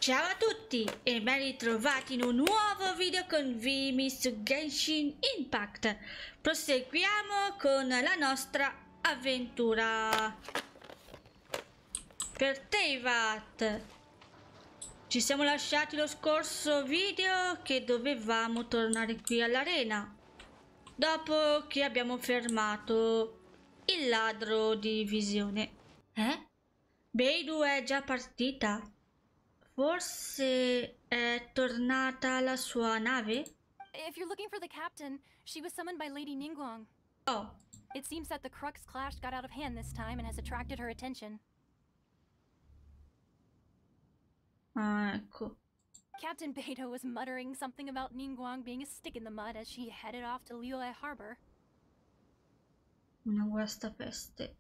Ciao a tutti e ben ritrovati in un nuovo video con Vimi su Genshin Impact. Proseguiamo con la nostra avventura. Per Teyvat. Ci siamo lasciati lo scorso video che dovevamo tornare qui all'arena. Dopo che abbiamo fermato il ladro di Visione. Beidou è già partita? Forse è tornata alla sua nave? If you're looking for the captain, she was summoned by Lady Ningguang. Oh. It seems that the Crux clash got out of hand this time and has attracted her attention. Ah, ecco. Captain Beidou was muttering something about Ningguang being a stick in the mud as she headed off to Liyue Harbor. Una guastapeste.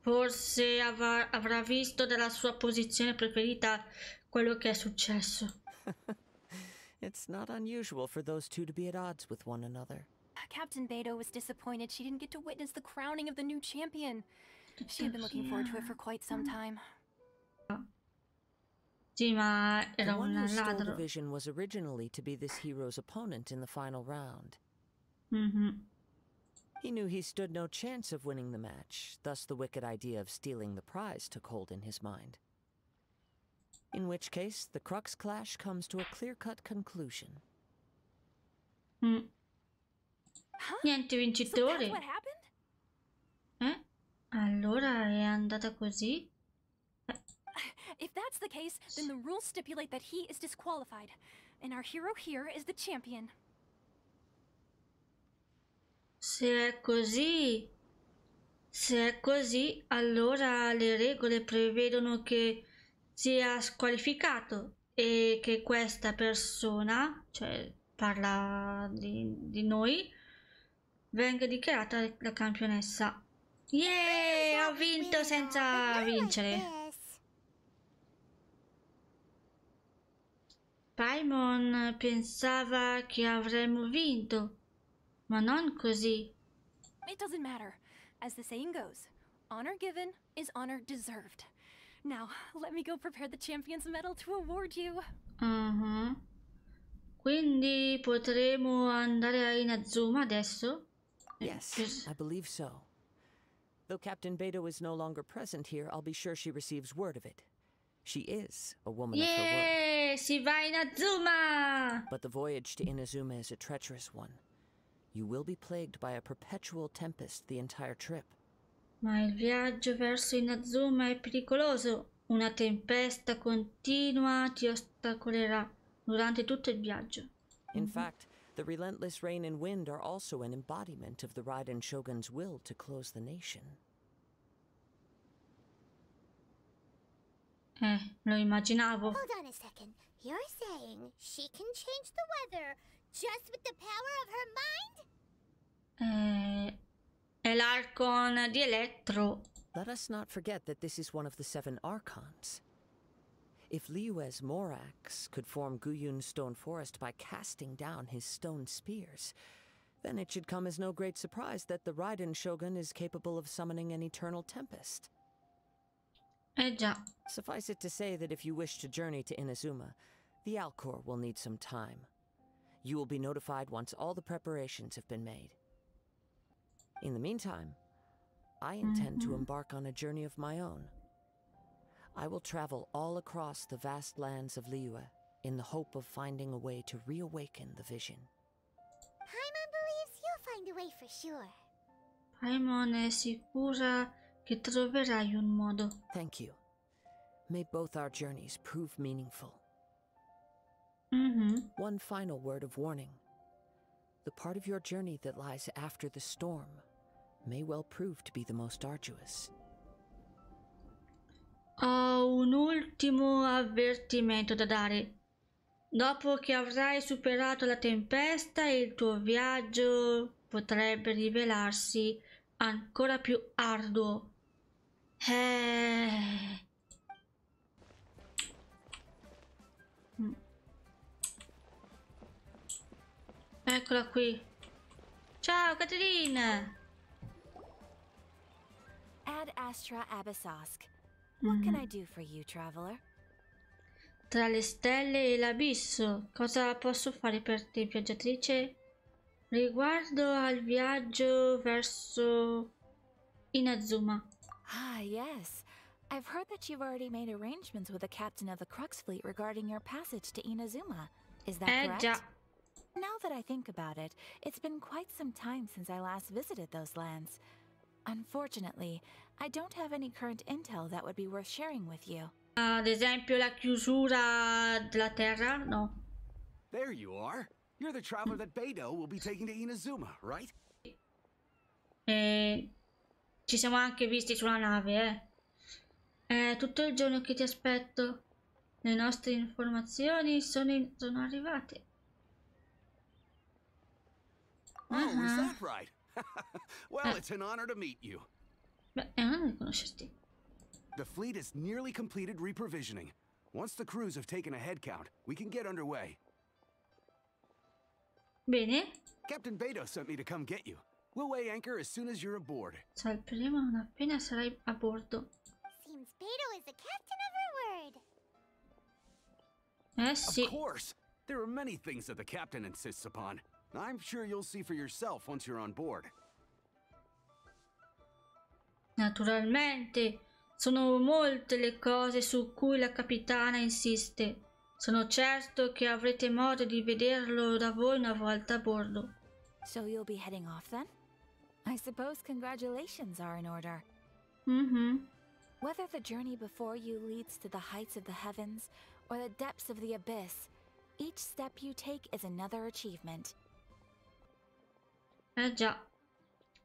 Forse avrà visto dalla sua posizione preferita quello che è successo. It's not unusual for those two to be at odds with one another. Captain Beidou was disappointed she didn't get to witness the crowning of the new champion. She had been looking forward to it for quite some time. Sì, ma era The one who un stole the ladro. vision was originally to be this hero's opponent in the final round. He knew he stood no chance of winning the match, thus the wicked idea of stealing the prize took hold in his mind. In which case, the Crux clash comes to a clear-cut conclusion. Niente So vincitore. that's what happened? Allora è andata così? If that's the case, then the rules stipulate that he is disqualified, and our hero here is the champion. Se è così, allora le regole prevedono che sia squalificato e che questa persona, cioè parla di noi, venga dichiarata la campionessa. Yeah, ho vinto senza vincere. Paimon pensava che avremmo vinto, ma non così. It doesn't matter. As the saying goes, honor given is honor deserved. Now, let me go prepare the champion's medal to award you. Quindi potremo andare a Inazuma adesso? Yes, I believe so. Though Captain Beidou is no longer present here, I'll be sure she receives word of it. She is a woman of her word. Yeah, si va in Inazuma! But the voyage to Inazuma is a treacherous one. You will be plagued by a perpetual tempest the entire trip. Ma il viaggio verso Inazuma è pericoloso. Una tempesta continua ti ostacolerà durante tutto il viaggio. In fact, the relentless rain and wind are also an embodiment of the Raiden Shogun's will to close the nation. Lo immaginavo. Hold on a second. You're saying she can change the weather just with the power of her mind? È l'Archon di Elettro. Let us not forget that this is one of the 7 Archons. If Liyue's Morax could form Guyun's stone forest by casting down his stone spears, then it should come as no great surprise that the Raiden Shogun is capable of summoning an eternal tempest. Già. Suffice it to say that if you wish to journey to Inazuma, the Alcor will need some time. You will be notified once all the preparations have been made. In the meantime, I intend to embark on a journey of my own. I will travel all across the vast lands of Liyue in the hope of finding a way to reawaken the vision. Paimon believes you'll find a way for sure. Paimon è sicura che troverai un modo. Thank you. May both our journeys prove meaningful. One final word of warning. The part of your journey that lies after the storm may well prove to be the most arduous. Ho un ultimo avvertimento da dare. Dopo che avrai superato la tempesta, il tuo viaggio potrebbe rivelarsi ancora più arduo. Eccola qui. Ciao Caterina! Ad Astra Abyssosk. What can I do for you, traveler? Tra le stelle e l'abisso, cosa posso fare per te, viaggiatrice? Riguardo al viaggio verso Inazuma. Ah, yes. I've heard that you've already made arrangements with the captain of the Crux fleet regarding your passage to Inazuma. Is that correct? Già. Now that I think about it, it's been quite some time since I last visited those lands. Unfortunately, I don't have any current intel that would be worth sharing with you. Ad esempio la chiusura della terra? No. There you are. You're the traveler that Beidou will be taking to Inazuma, right? Ci siamo anche visti sulla nave, eh. È tutto il giorno che ti aspetto. Le nostre informazioni sono arrivate. Oh, is that right? Well, it's an honor to meet you. Beh, è un onore conoscerti. The fleet has nearly completed reprovisioning. Once the crews have taken a head count, we can get underway. Bene. Captain Beidou sent me to come get you. We'll weigh anchor as soon as you're aboard. Salpiamo non appena sarai a bordo. Seems Beidou is the captain of her word. Sì. Of course. There are many things that the captain insists upon. I'm sure you'll see for yourself once you're on board. Naturalmente, sono molte le cose su cui la capitana insiste. Sono certo che avrete modo di vederlo da voi una volta a bordo. So you'll be heading off then? I suppose congratulations are in order. Whether the journey before you leads to the heights of the heavens or the depths of the abyss, each step you take is another achievement. Già.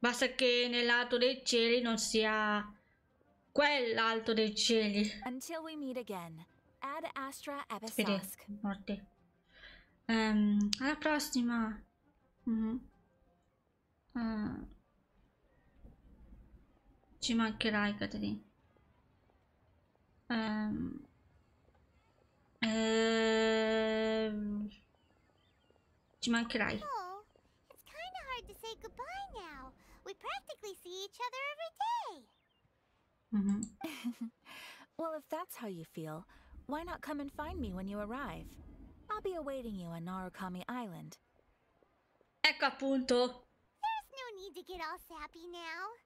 Basta che nell'alto dei cieli non sia quell'alto dei cieli. Until we meet again. Ad Astra Vedi, Abyssosque. morte. Alla prossima. Ci mancherai, Caterina. Ci mancherai. Oh, it's kind of hard to say goodbye now. We practically see each other every day. Well, if that's how you feel, why not come and find me when you arrive? I'll be awaiting you on Narukami Island. Ecco appunto. There's no need to get all sappy now.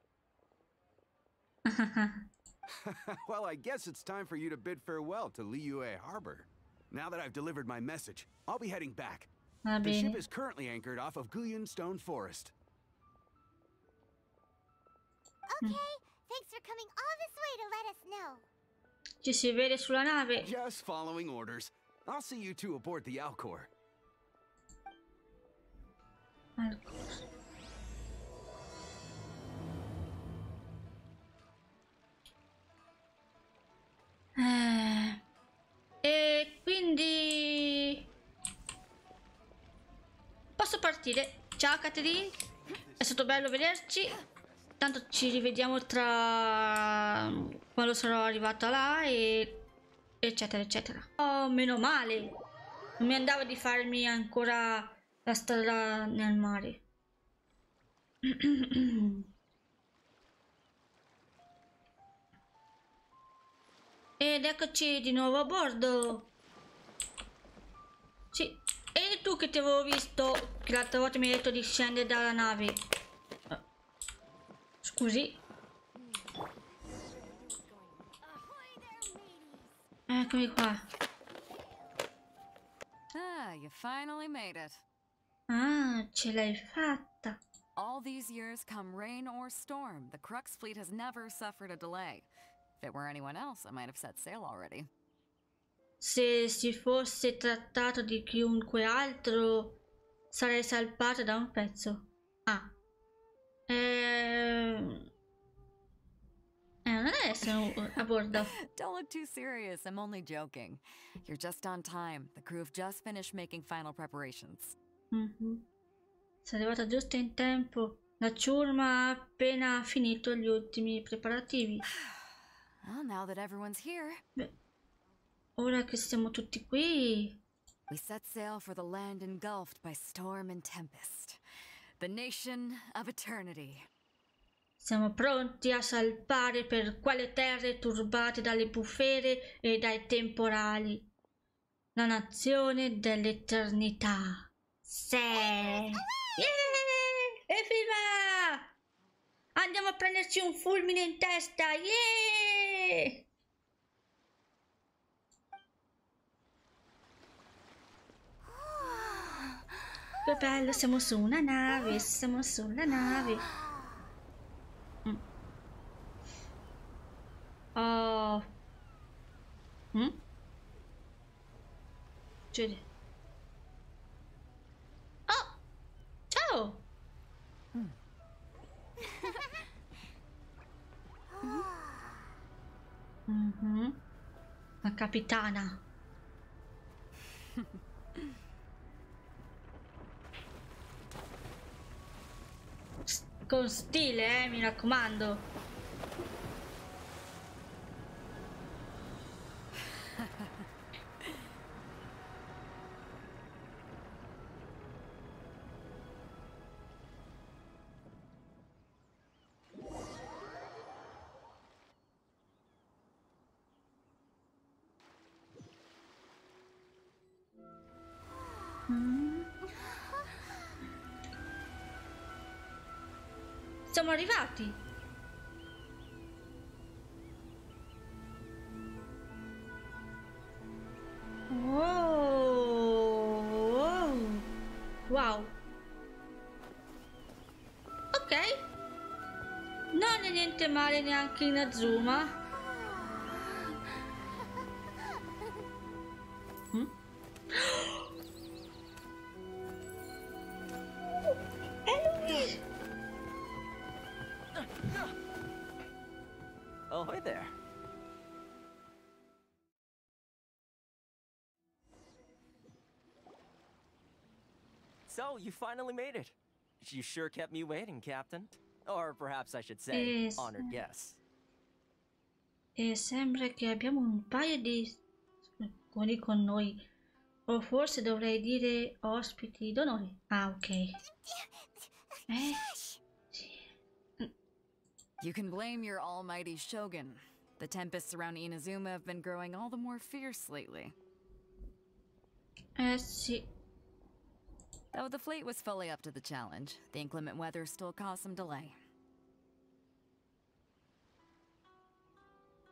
Well, I guess it's time for you to bid farewell to Liyue Harbor. Now that I've delivered my message, I'll be heading back. Va The bene. ship is currently anchored off of Guyun Stone Forest. Okay, thanks for coming all this way to let us know. Ci si vede sulla nave. Just following orders. I'll see you two aboard the Alcor. E quindi posso partire. Ciao Caterina, è stato bello vederci. Tanto ci rivediamo tra quando sarò arrivata là e eccetera eccetera. Oh, meno male, non mi andava di farmi ancora la strada nel mare. Ed eccoci di nuovo a bordo. Sì, e tu che ti avevo visto che l'altra volta mi hai detto di scendere dalla nave. Scusi. Eccomi qua. Ah, you finally made it. Ah, ce l'hai fatta. All these years, come rain or storm, the Crux fleet has never suffered a delay. If it were anyone else, I might have set sail already. Se si fosse trattato di chiunque altro, sarei salpata da un pezzo. Ah. Non è essere a bordo. Don't look too serious, I'm only joking. You're just on time. The crew have just finished making final preparations. Sei arrivata giusto in tempo. La ciurma ha appena finito gli ultimi preparativi. Well, now that everyone's here, Beh, ora che siamo tutti qui, we set sail for the land engulfed by storm and tempest. The nation of eternity. Siamo pronti a salpare per quelle terre turbate dalle bufere e dai temporali. La nazione dell'eternità. Sì! Yeah! Evviva! Andiamo a prenderci un fulmine in testa! Yeah! Che bello, siamo su una nave, siamo sulla nave. Oh. Oh, ciao. La capitana. Con stile, mi raccomando. Siamo arrivati. Wow. Ok. Non è niente male neanche Inazuma. Oh, hi there. So, you finally made it. You sure kept me waiting, Captain. Or perhaps I should say, honored guest. E sembra che abbiamo un paio di scrivani con noi. O forse dovrei dire ospiti d'onore. Ah, ok. You can blame your almighty shogun. The tempests around Inazuma have been growing all the more fierce lately. Sì. Though the fleet was fully up to the challenge, the inclement weather still caused some delay.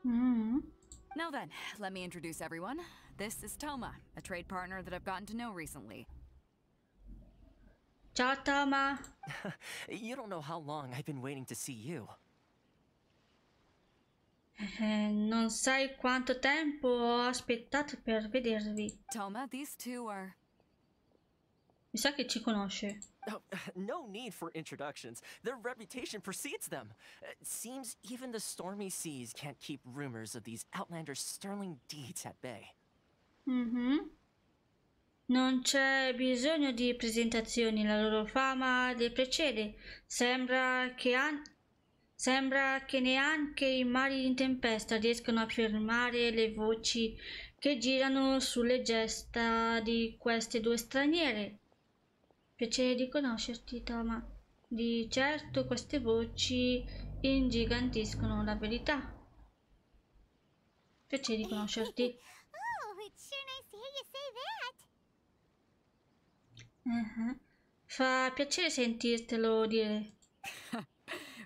Now then, let me introduce everyone. This is Thoma, a trade partner that I've gotten to know recently. Ciao Thoma. You don't know how long I've been waiting to see you. Non sai quanto tempo ho aspettato per vedervi. Thoma, these two are... Mi sa che ci conosce. Oh, no need for introductions. Their reputation precedes them. Seems even the stormy seas can't keep rumors of these outlanders' sterling deeds at bay. Non c'è bisogno di presentazioni, la loro fama le precede. Sembra che neanche i mari in tempesta riescano a fermare le voci che girano sulle gesta di queste due straniere. Piacere di conoscerti, Thoma. Di certo queste voci ingigantiscono la verità. Piacere di conoscerti. Oh, it's sure nice to hear you say that. Fa piacere sentirtelo dire.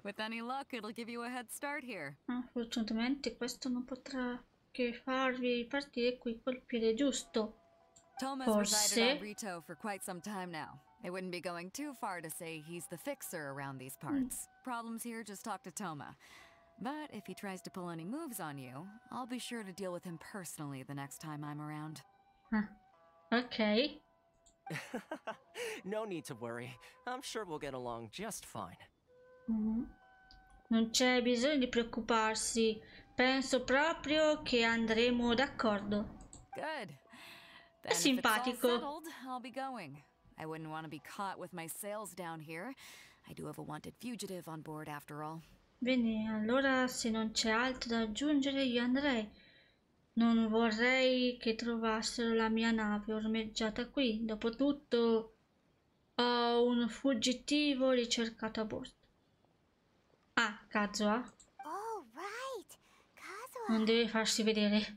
With any luck, it'll give you a head start here. Fortunatamente questo non potrà che farvi partire qui col piede giusto. Thoma's resided on Rito for quite some time now. It wouldn't be going too far to say he's the fixer around these parts. Problems here, just talk to Thoma. But if he tries to pull any moves on you, I'll be sure to deal with him personally the next time I'm around. Ok. No need to worry. I'm sure we'll get along just fine. Non c'è bisogno di preoccuparsi. Penso proprio che andremo d'accordo. Good. È simpatico. Settled, I'll be going. I wouldn't want to be caught with my sails down here. I do have a wanted fugitive on board after all. Bene, allora se non c'è altro da aggiungere io andrei. Non vorrei che trovassero la mia nave ormeggiata qui. Dopotutto ho un fuggitivo ricercato a bordo. Ah, Kazuha. Oh, right. Non Kazuha. deve farsi vedere.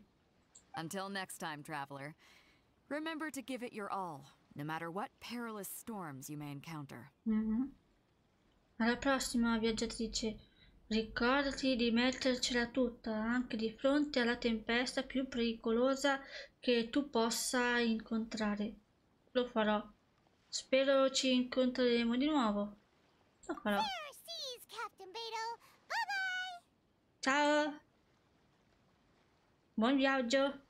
Until next time, traveler. Remember to give it your all, no matter what perilous storms you may encounter. Alla prossima, viaggiatrice. Ricordati di mettercela tutta, anche di fronte alla tempesta più pericolosa che tu possa incontrare. Lo farò. Spero ci incontreremo di nuovo. Lo farò. Fair seas, Captain Beidou. Bye-bye. Ciao. Buon viaggio.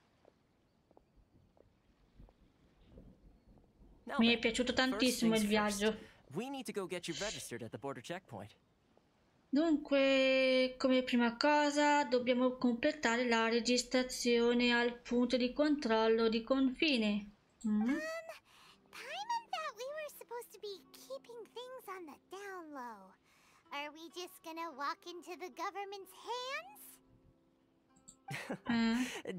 Now Mi è then, piaciuto first tantissimo things il viaggio. first. We need to go get you registered at the border checkpoint. Dunque, come prima cosa, dobbiamo completare la registrazione al punto di controllo di confine. Paimon thought we were supposed to be keeping things on the down low. Are we just gonna walk into the government's hands?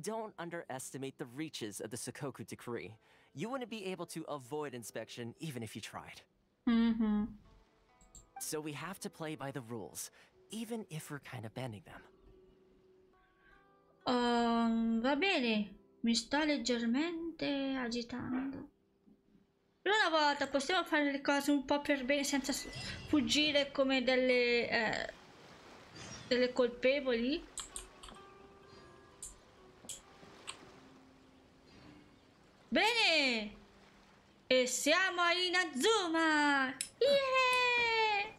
Don't underestimate the reaches of the Sakoku decree. You wouldn't be able to avoid inspection even if you tried. So we have to play by the rules, even if we're kind of bending them. Va bene, mi sto leggermente agitando. Per una volta possiamo fare le cose un po' per bene senza fuggire come delle colpevoli. Bene! E siamo a Inazuma! Yeah!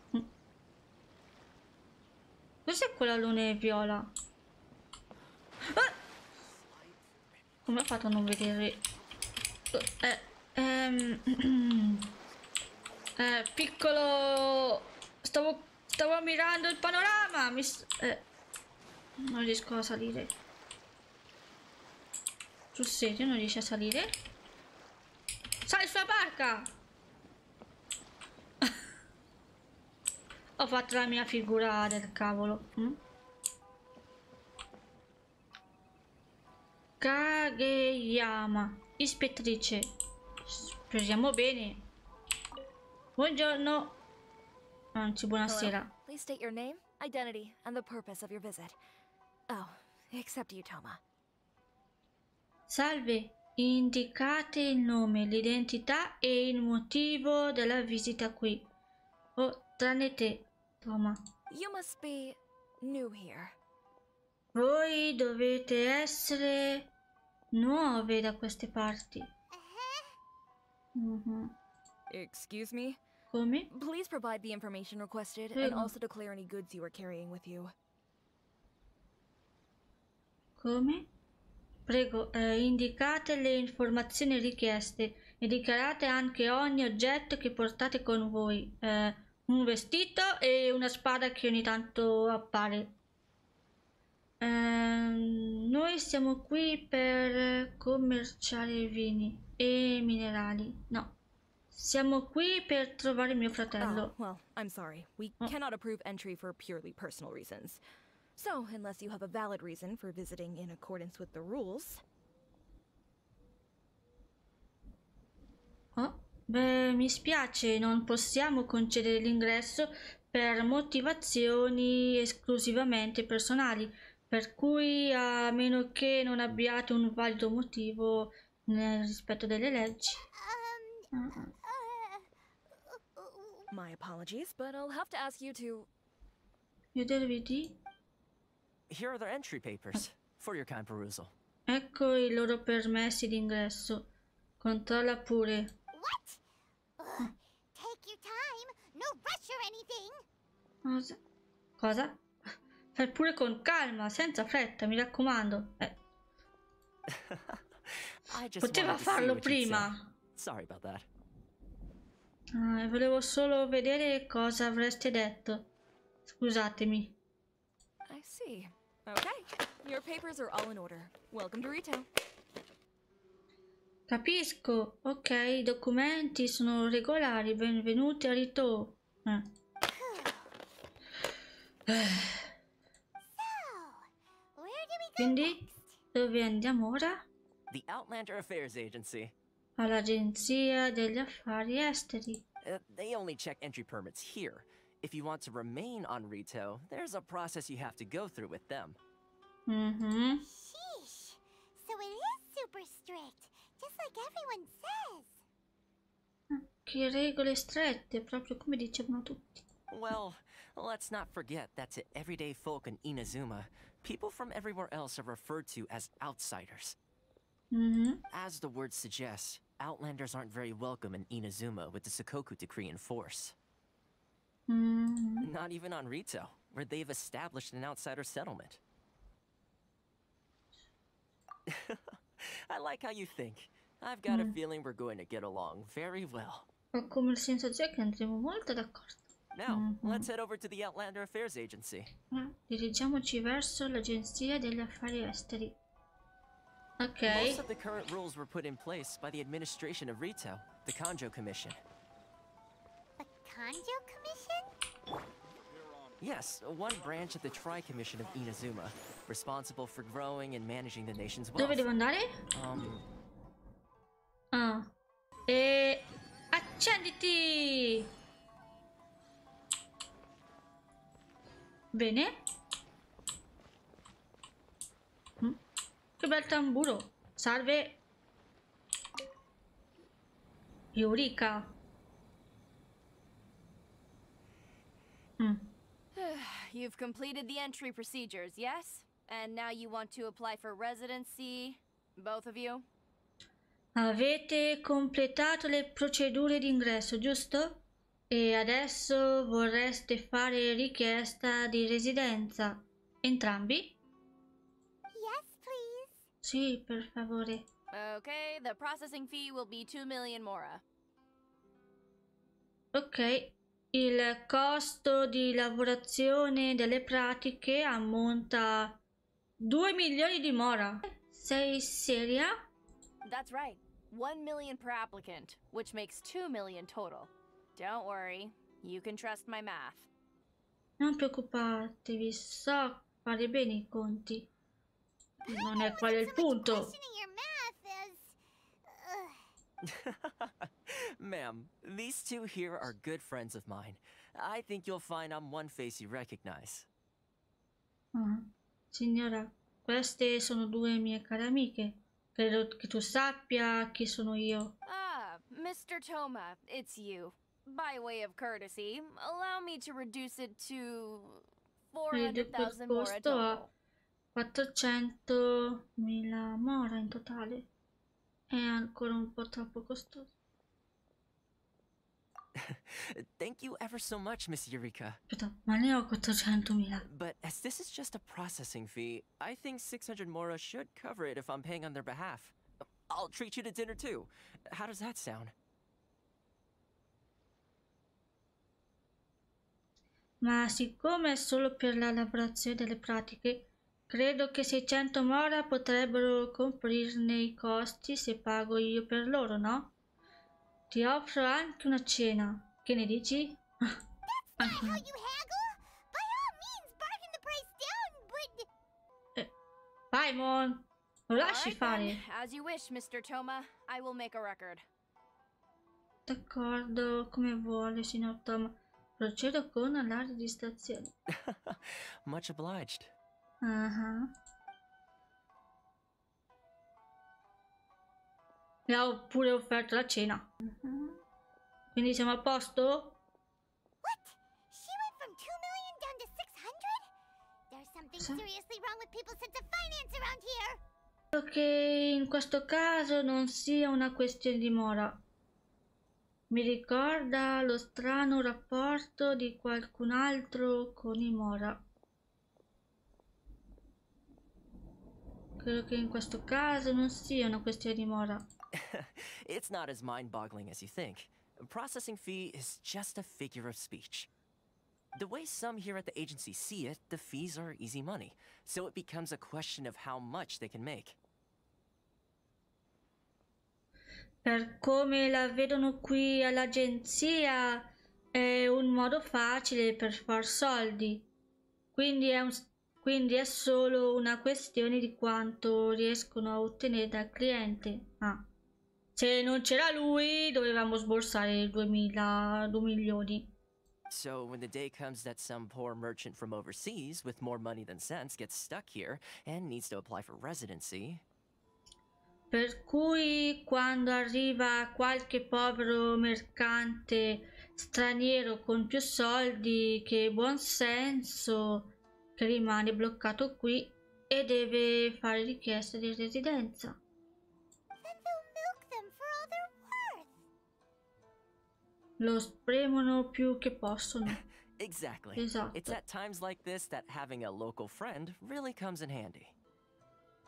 Cos'è quell'alone viola? Ah! Come ho fatto a non vedere? Piccolo... Stavo ammirando il panorama! Non riesco a salire. Sul serio non riesci a salire? Sali sulla barca! Ho fatto la mia figura del cavolo. Kageyama, ispettrice. Speriamo bene. Buongiorno. Anzi, buonasera. Hello. Please state your name, identity, and the purpose of your visit. Oh, except you, Thoma. Salve, indicate il nome, l'identità e il motivo della visita qui. Oh, tranne te, Thoma. You must be new here. Voi dovete essere nuove da queste parti. Excuse me? Come? Please provide the information requested and Prego. also declare any goods you are carrying with you. Come? Prego, indicate le informazioni richieste e dichiarate anche ogni oggetto che portate con voi. Un vestito e una spada che ogni tanto appare. Noi siamo qui per commerciare vini e minerali. No, siamo qui per trovare mio fratello. Oh, well, I'm sorry. We cannot approve entry for purely personal reasons. So, unless you have a valid reason for visiting in accordance with the rules... Oh, beh, mi spiace, non possiamo concedere l'ingresso per motivazioni esclusivamente personali, per cui a meno che non abbiate un valido motivo nel rispetto delle leggi. My apologies, but I'll have to ask you to... Chiedervi di... Here are their entry papers for your kind perusal. Ecco i loro permessi d'ingresso. Controlla pure. What? Take your time. No rush or anything. Cosa? Fai pure con calma, senza fretta, mi raccomando. Poteva farlo prima. Sorry about that. Volevo solo vedere cosa avreste detto. Scusatemi. I see. Okay, your papers are all in order. Welcome to retail. Capisco. Ok, i documenti sono regolari. Benvenuti a Rito. Quindi, dove andiamo ora? The Outlander Affairs Agency. All'Agenzia degli Affari Esteri. They only check entry permits here. If you want to remain on Rito, there's a process you have to go through with them. Sheesh. So it is super strict, just like everyone says. Che regole strette, proprio come dicevano tutti. Well, let's not forget that to everyday folk in Inazuma, people from everywhere else are referred to as outsiders. As the word suggests, Outlanders aren't very welcome in Inazuma with the Sakoku decree in force. Not even on Rito, where they've established an outsider settlement. I like how you think. I've got a feeling we're going to get along very well. Ho come la sensazione che andremo molto d'accordo. Now, let's head over to the Outlander Affairs Agency. Dirigiamoci verso l'Agenzia degli Affari Esteri. Ok. Most of the current rules were put in place by the administration of Rito, the Kanjo Commission. The Kanjo Commission? Yes, one branch of the Tri-Commission of Inazuma, responsible for growing and managing the nation's wealth. Dove devo andare? E accenditi! Bene. Che bel tamburo. Salve. Eureka. You've completed the entry procedures, yes? And now you want to apply for residency, both of you? Avete completato le procedure d'ingresso, giusto? E adesso vorreste fare richiesta di residenza. Entrambi? Yes, please. Sì, per favore. Okay, the processing fee will be 2 million mora. Ok, il costo di lavorazione delle pratiche ammonta a 2 milioni di mora. Sei seria? That's right. 1 million per applicant, which makes 2 million total. Don't worry, you can trust my math. Non preoccupatevi, so fare bene i conti. Non è quello il punto. Ma'am, these two here are good friends of mine. I think you'll find I'm one face you recognize. Signora, queste sono due mie care amiche. Credo che tu sappia chi sono io. Ah, Mr. Thoma, it's you. By way of courtesy, allow me to reduce it to 400,000 mora total. 400.000 mora in totale. È ancora un po' troppo costoso. Thank you ever so much, Miss Eureka. Aspetta, ma ne ho 400.000. But as this is just a processing fee, I think 600 mora should cover it if I'm paying on their behalf. I'll treat you to dinner too. How does that sound? Ma siccome è solo per la lavorazione delle pratiche, credo che 600 mora potrebbero coprirne i costi se pago io per loro, no? Ti offro anche una cena. Che ne dici? Anche una... Paimon, lo lasci fare? As you wish, Mr. Thoma. I will make a record. D'accordo, come vuole, signor Thoma. Procedo con la registrazione. Much obliged. Mi ha pure offerto la cena. Quindi siamo a posto? What? She went from 2 million down to 600? There's something seriously wrong with people's sense of finance around here. Credo che in questo caso non sia una questione di mora. Mi ricorda lo strano rapporto di qualcun altro con i mora. Credo che in questo caso non sia una questione di mora. It's not as mind-boggling as you think. A processing fee is just a figure of speech. The way some here at the agency see it, the fees are easy money, so it becomes a question of how much they can make. Per come la vedono qui all'agenzia, è un modo facile per far soldi. Quindi è solo una questione di quanto riescono a ottenere dal cliente. Se non c'era lui, dovevamo sborsare 2 milioni. So when the day comes that some poor merchant from overseas with more money than sense gets stuck here and needs to apply for residency... Per cui quando arriva qualche povero mercante straniero con più soldi che buon senso, che rimane bloccato qui e deve fare richiesta di residenza. Lo spremono più che possono. Exactly. Esatto. It's at times like this that having a local friend really comes in handy.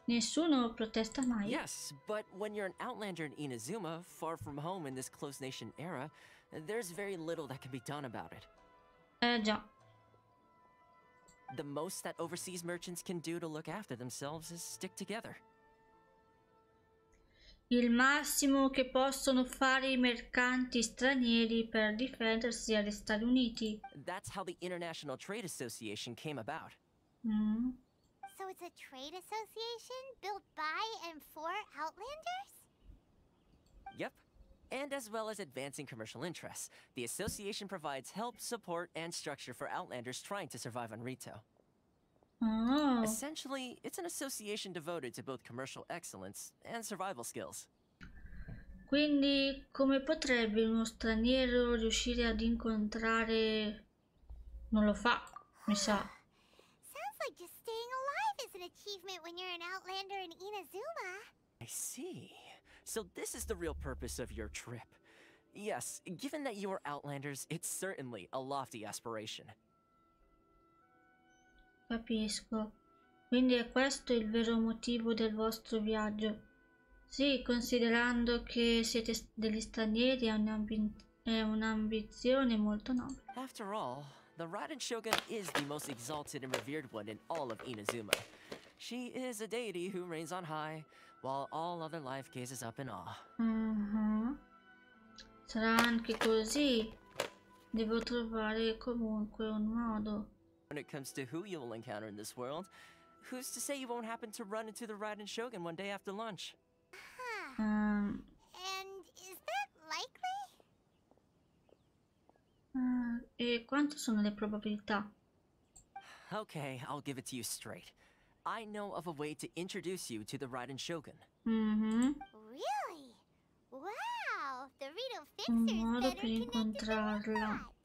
Nessuno protesta mai. Yes, but when you're an outlander in Inazuma, far from home in this closed nation era, there's very little that can be done about it. Già. The most that overseas merchants can do to look after themselves is stick together. Il massimo che possono fare i mercanti stranieri per difendersi agli Stati Uniti. That's how the International Trade Association came about. So it's a trade association built by and for Outlanders? Yep. And as well as advancing commercial interests, the association provides help, support, and structure for Outlanders trying to survive on Rito. Oh. Essentially, it's an association devoted to both commercial excellence and survival skills. Quindi, come potrebbe uno straniero riuscire ad incontrare... Non lo fa, mi sa. Sounds like just staying alive is an achievement when you're an Outlander in Inazuma. I see. So this is the real purpose of your trip. Yes, given that you are Outlanders, it's certainly a lofty aspiration. Capisco. Quindi è questo il vero motivo del vostro viaggio. Sì, considerando che siete degli stranieri, è un'ambizione molto nobile. After all, the Raiden Shogun is the most exalted and revered one in all of Inazuma. She is a deity who reigns on high, while all other life gazes up in awe. Sarà anche così. Devo trovare comunque un modo. When it comes to who you'll encounter in this world, who's to say you won't happen to run into the Raiden Shogun one day after lunch? And is that likely? E quante sono le probabilità? Okay, I'll give it to you straight. I know of a way to introduce you to the Raiden Shogun. Really? Wow! The Rito Un Fixer is modo better per connected than I incontrarla. thought.